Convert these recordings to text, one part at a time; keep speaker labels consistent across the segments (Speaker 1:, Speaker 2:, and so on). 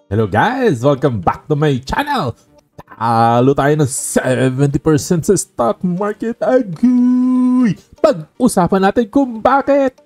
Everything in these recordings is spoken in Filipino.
Speaker 1: Hello guys! Welcome back to my channel! Talo tayo ng 70% sa stock market. Agoy! Pag-usapan natin kung bakit!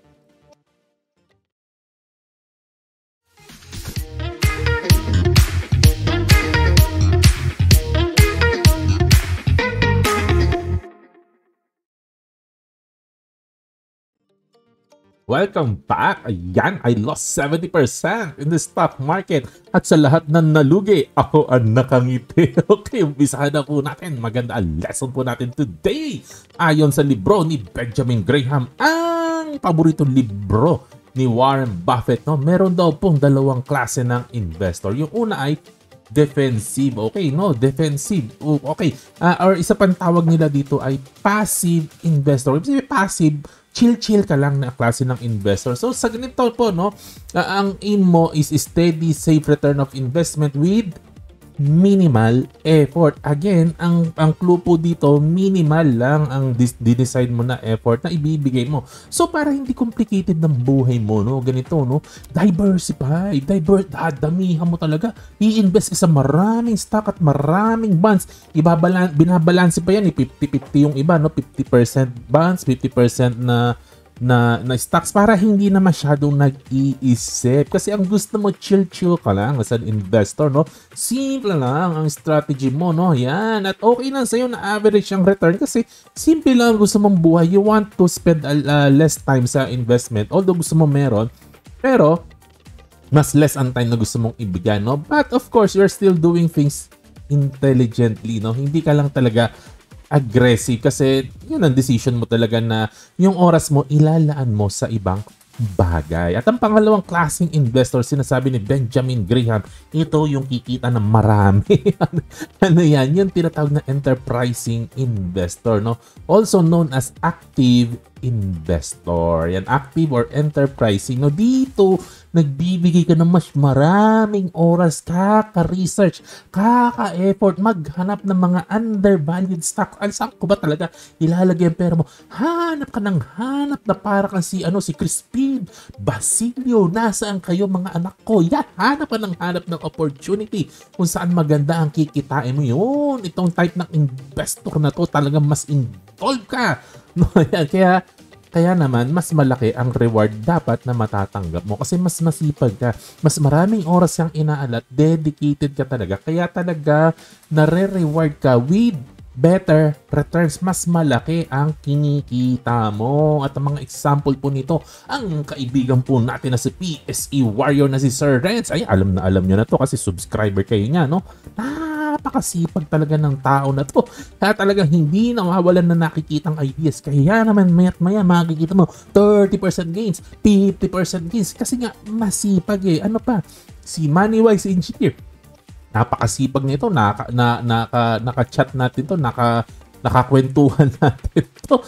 Speaker 1: Welcome back! Ayan, I lost 70% in the stock market. At sa lahat ng nalugi, ako ang nakangiti. Okay, umpisahan na po natin. Maganda ang lesson po natin today. Ayon sa libro ni Benjamin Graham, ang paboritong libro ni Warren Buffett, no? Meron daw pong dalawang klase ng investor. Yung una ay defensive. Okay, no? Defensive. Okay. Or isa pang tawag nila dito ay passive investor. Ibig sabihin, passive, chill ka lang na klase ng investor. So sa ganito po, no, ang aim mo is steady, safe return of investment with minimal effort. Again, ang clue po dito, minimal lang ang dinecide mo na effort na ibibigay mo. So para hindi complicated ng buhay mo, no, ganito, no, diversify, damihan mo talaga. I-invest ka sa maraming stock at maraming bonds. Binabalanse pa yan, 50-50 yung iba, no, 50% bonds, 50% na stocks para hindi na masyadong nag-iisip. Kasi ang gusto mo, chill ka lang as an investor, no? Simple lang ang strategy mo, no? Yan. At okay lang sa'yo na average ang return kasi simple lang ang gusto mong buhay. You want to spend less time sa investment. Although gusto mo meron, pero mas less ang time na gusto mong ibigay, no? But of course, you're still doing things intelligently, no? Hindi ka lang talaga aggressive kasi yun ang decision mo talaga na yung oras mo ilalaan mo sa ibang bagay. At ang pangalawang klaseng investor, sinasabi ni Benjamin Graham, ito yung kikita ng marami. Ano yan? Yung tinatawag na enterprising investor, no? Also known as active investor. Yan, active or enterprising. No, dito, nagbibigay ka ng mas maraming oras, kaka-research, kaka-effort, maghanap ng mga undervalued stock. Saan ko ba talaga ilalagay ang pera mo? Hanap ka ng hanap na para kang si Crispin, Basilio, nasaan kayo mga anak ko? Yan, hanap ka ng hanap ng opportunity kung saan maganda ang kikitain mo. Yun, itong type ng investor na to, talagang mas involved ka. No, yan, kaya naman, mas malaki ang reward dapat na matatanggap mo kasi mas masipag ka. Mas maraming oras kang inaalat, dedicated ka talaga. Kaya talaga, nare-reward ka with better returns. Mas malaki ang kinikita mo. At ang mga example po nito, ang kaibigan po natin na si PSE Warrior na si Sir Renz. Ay, alam nyo na to kasi subscriber kayo niya, no? Napakasipag talaga ng tao na to. Kaya talagang hindi nawawalan na nakikitang ideas. Kaya naman maya't maya makikita mo 30% gains, 50% gains. Kasi nga masipag eh. Ano pa? Si Moneywise Engineer. Napakasipag nito. Naka-chat natin to. Nakakwentuhan natin to.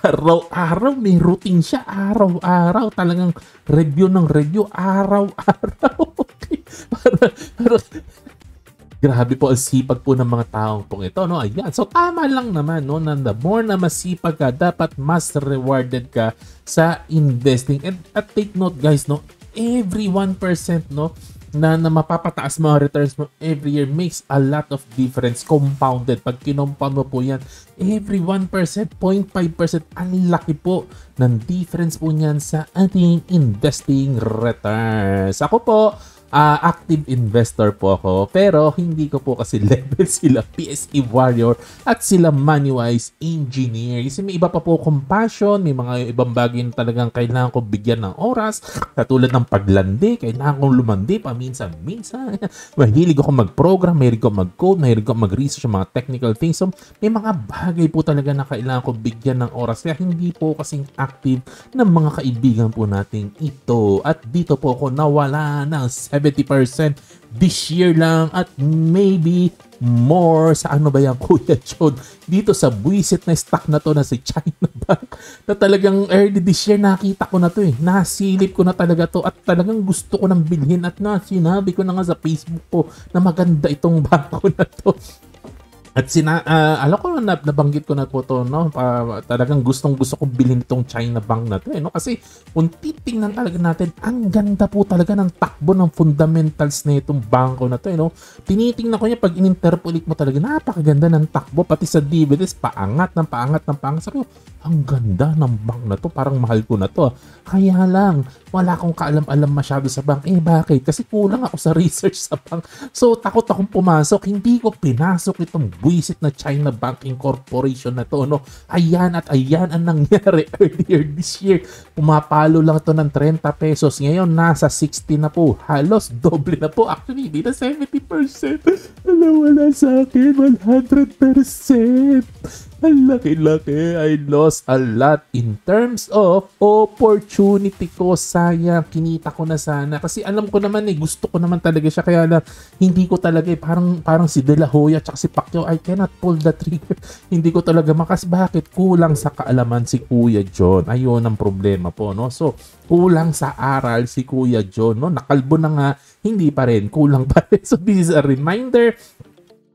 Speaker 1: Araw-araw may routine siya. Araw-araw talagang review ng review. Araw-araw. Okay. Grabe po ang sipag po ng mga taong pong ito, no? Ayan. So, tama lang naman, no? Na the more na masipag ka, dapat mas rewarded ka sa investing. And at take note, guys, no? Every 1%, no? Na mapapataas mga returns mo every year makes a lot of difference compounded. Pag kinompound mo po yan, every 1%, 0.5%, ang laki po ng difference po niyan sa ating investing returns. Ako po, active investor po ako, pero hindi ko po kasi level sila PSE Warrior at sila Moneywise Engineer. Kasi may iba pa po akong passion, may mga ibang bagay na talagang kailangan ko bigyan ng oras, katulad ng paglandi, kailangan kong lumandi paminsan-minsan. Mahilig ako mag-program, mahilig ako mag-code, mahilig ako mag-research ng mga technical things. So, may mga bagay po talaga na kailangan ko bigyan ng oras, kaya hindi po kasing active ng mga kaibigan po nating ito. At dito po ako nawala ng 70% this year lang at maybe more sa ano ba yan, Kuya Chod? Dito sa buwisit na stock na to na si China Bank na talagang early this year nakita ko na to eh. Nasilip ko na talaga to at talagang gusto ko nang bilhin at sinabi ko na nga sa Facebook ko na maganda itong bangko na to. At alam ko nabanggit ko na po to, no? Talagang gustong-gusto kong bilhin itong China Bank na to, no? Kasi kung titingnan talaga natin, ang ganda po talaga ng takbo ng fundamentals na itong bangko na to, no? Tinitingnan ko niya pag in-interpolate mo talaga, napakaganda ng takbo, pati sa dividends, paangat ng paangat ng paangat. Sabi ko, ang ganda ng bank na to, parang mahal ko na to. Kaya lang, wala akong kaalam-alam masyado sa bank. Bakit? Kasi kulang ako sa research sa bank. So, takot akong pumasok. Hindi ko pinasok itong buwisit na China Banking Corporation na to, no? Ayan at ayan ang nangyari earlier this year. Pumapalo lang to ng 30 pesos. Ngayon, nasa 60 na po. Halos doble na po. Actually, hindi na 70%. Wala sa akin, 100%. Ang laki-laki. I lost a lot in terms of opportunity ko. Sayang, kinita ko na sana. Kasi alam ko naman gusto ko naman talaga siya. Kaya lang, hindi ko talaga parang si De La Hoya at si Pacquiao, I cannot pull the trigger. Hindi ko talaga makas. Bakit? Kulang sa kaalaman si Kuya John. Ayun ang problema po, no? So, kulang sa aral si Kuya John, no? Nakalbo na nga, hindi pa rin. Kulang pa rin. So, this is a reminder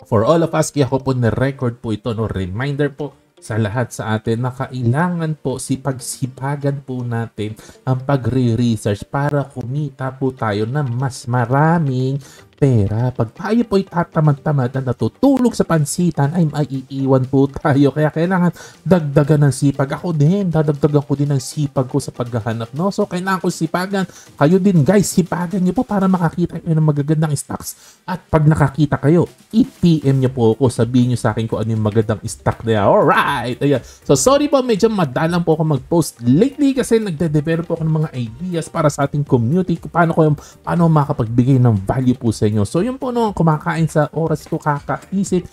Speaker 1: for all of us, kaya ko po na-record po ito, no? Reminder po sa lahat sa atin na kailangan po sipagsipagan po natin ang pagre-research para kumita po tayo na mas maraming pera. Pag tayo po itatamad-tamad na natutulog sa pansitan, ay maiiwan po tayo. Kaya kailangan dagdagan ng sipag. Ako din, dadagdagan ko din ng sipag ko sa paghahanap, no? So, kailangan ko sipagan. Kayo din, guys, sipagan nyo po para makakita kayo ng magagandang stocks. At pag nakakita kayo, i-PM nyo po ako. Sabihin nyo sa akin kung ano yung magandang stock na yan. Alright! Ayan. So, sorry po, medyo madalang po ako mag-post lately kasi nagde-develop po ako ng mga ideas para sa ating community. Paano makapagbigay ng value po sa inyo. So, yun po, no, kumakain sa oras ko, kakaisip.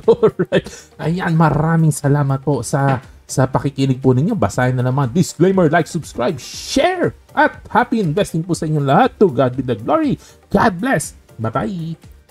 Speaker 1: Alright. Ayan, maraming salamat po sa pakikinig po ninyo. Basahin na naman. Disclaimer, like, subscribe, share, at happy investing po sa inyo lahat. To God be the glory. God bless. Bye-bye.